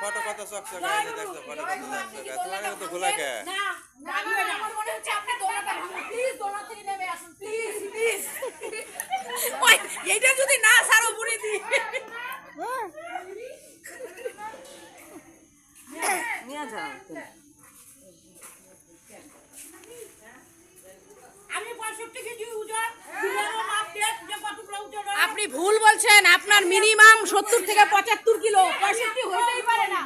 Photo কত চকচক দেখছো ফটো কত চকচক তোমাকে তো ভুলে গে এইটা যদি না সারো বুড়ি দি নিয়ে যাও আপনি ভুল বলছেন, আপনার মিনিমাম 70 থেকে 75 কিলো, 65 হইতেই পারে না।